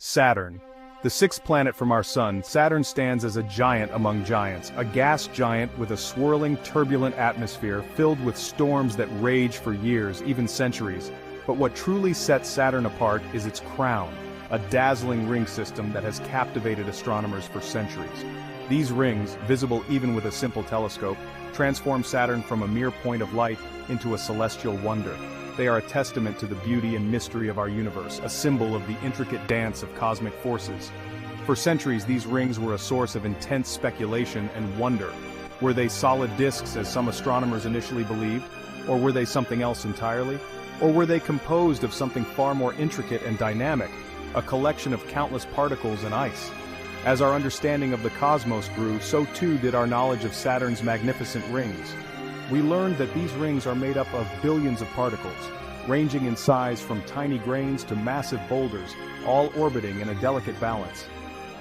Saturn. The sixth planet from our Sun, Saturn stands as a giant among giants, a gas giant with a swirling, turbulent atmosphere filled with storms that rage for years, even centuries. But what truly sets Saturn apart is its crown, a dazzling ring system that has captivated astronomers for centuries. These rings, visible even with a simple telescope, transform Saturn from a mere point of light into a celestial wonder. They are a testament to the beauty and mystery of our universe, a symbol of the intricate dance of cosmic forces. For centuries, these rings were a source of intense speculation and wonder. Were they solid disks, as some astronomers initially believed? Or were they something else entirely? Or were they composed of something far more intricate and dynamic, a collection of countless particles and ice? As our understanding of the cosmos grew, so too did our knowledge of Saturn's magnificent rings. We learned that these rings are made up of billions of particles, ranging in size from tiny grains to massive boulders, all orbiting in a delicate balance.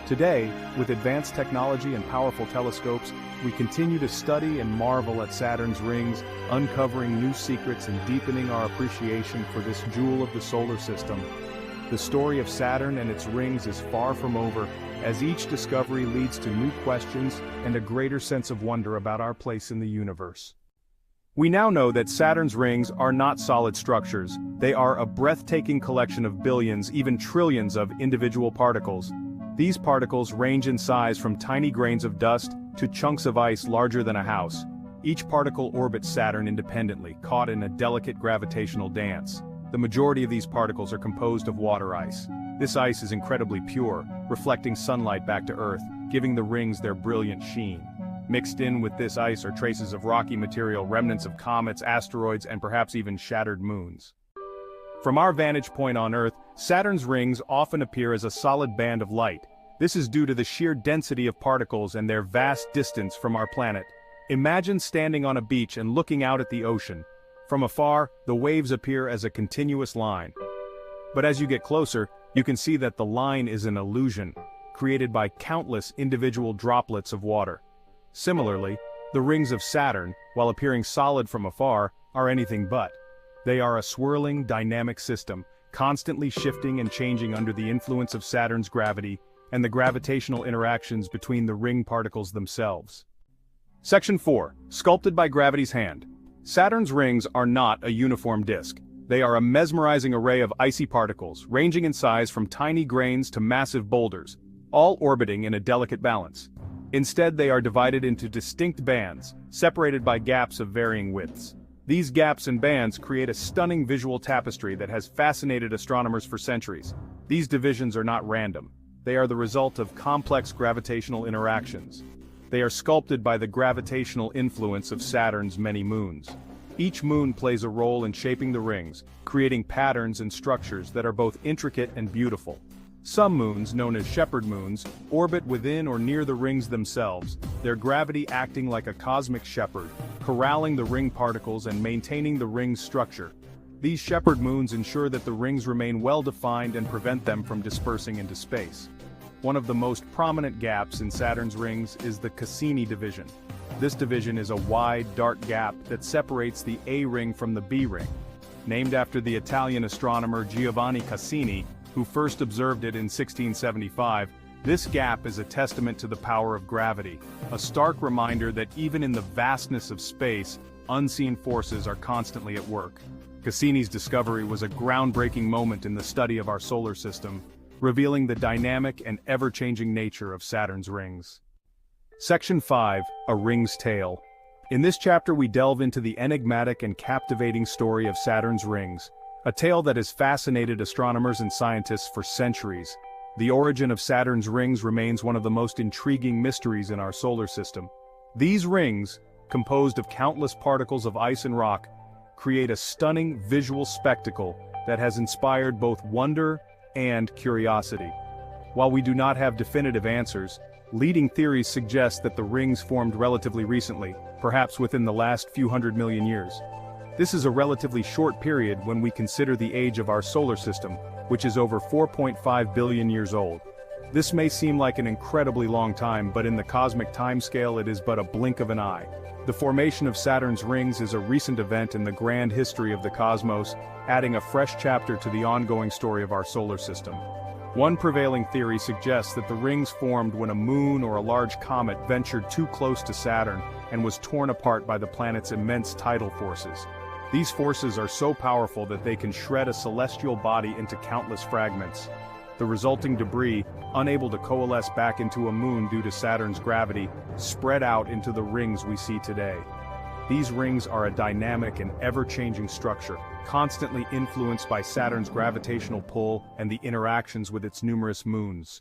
Today, with advanced technology and powerful telescopes, we continue to study and marvel at Saturn's rings, uncovering new secrets and deepening our appreciation for this jewel of the solar system. The story of Saturn and its rings is far from over, as each discovery leads to new questions and a greater sense of wonder about our place in the universe. We now know that Saturn's rings are not solid structures. They are a breathtaking collection of billions, even trillions of individual particles. These particles range in size from tiny grains of dust to chunks of ice larger than a house. Each particle orbits Saturn independently, caught in a delicate gravitational dance. The majority of these particles are composed of water ice. This ice is incredibly pure, reflecting sunlight back to Earth, giving the rings their brilliant sheen. Mixed in with this ice are traces of rocky material, remnants of comets, asteroids, and perhaps even shattered moons. From our vantage point on Earth, Saturn's rings often appear as a solid band of light. This is due to the sheer density of particles and their vast distance from our planet. Imagine standing on a beach and looking out at the ocean. From afar, the waves appear as a continuous line. But as you get closer, you can see that the line is an illusion, created by countless individual droplets of water. Similarly, the rings of Saturn, while appearing solid from afar, are anything but. They are a swirling, dynamic system, constantly shifting and changing under the influence of Saturn's gravity and the gravitational interactions between the ring particles themselves. Section 4. Sculpted by gravity's hand. Saturn's rings are not a uniform disk. They are a mesmerizing array of icy particles, ranging in size from tiny grains to massive boulders, all orbiting in a delicate balance. Instead, they are divided into distinct bands, separated by gaps of varying widths. These gaps and bands create a stunning visual tapestry that has fascinated astronomers for centuries. These divisions are not random. They are the result of complex gravitational interactions. They are sculpted by the gravitational influence of Saturn's many moons. Each moon plays a role in shaping the rings, creating patterns and structures that are both intricate and beautiful. Some moons, known as shepherd moons, orbit within or near the rings themselves, their gravity acting like a cosmic shepherd, corralling the ring particles and maintaining the ring's structure. These shepherd moons ensure that the rings remain well-defined and prevent them from dispersing into space. One of the most prominent gaps in Saturn's rings is the Cassini division. This division is a wide, dark gap that separates the A ring from the B ring. Named after the Italian astronomer Giovanni Cassini, who first observed it in 1675, this gap is a testament to the power of gravity, a stark reminder that even in the vastness of space, unseen forces are constantly at work. Cassini's discovery was a groundbreaking moment in the study of our solar system, revealing the dynamic and ever-changing nature of Saturn's rings. Section 5. A Ring's Tale. In this chapter we delve into the enigmatic and captivating story of Saturn's rings, a tale that has fascinated astronomers and scientists for centuries. The origin of Saturn's rings remains one of the most intriguing mysteries in our solar system. These rings, composed of countless particles of ice and rock, create a stunning visual spectacle that has inspired both wonder and curiosity. While we do not have definitive answers, leading theories suggest that the rings formed relatively recently, perhaps within the last few hundred million years. This is a relatively short period when we consider the age of our solar system, which is over 4.5 billion years old. This may seem like an incredibly long time, but in the cosmic timescale it is but a blink of an eye. The formation of Saturn's rings is a recent event in the grand history of the cosmos, adding a fresh chapter to the ongoing story of our solar system. One prevailing theory suggests that the rings formed when a moon or a large comet ventured too close to Saturn and was torn apart by the planet's immense tidal forces. These forces are so powerful that they can shred a celestial body into countless fragments. The resulting debris, unable to coalesce back into a moon due to Saturn's gravity, spread out into the rings we see today. These rings are a dynamic and ever-changing structure, constantly influenced by Saturn's gravitational pull and the interactions with its numerous moons.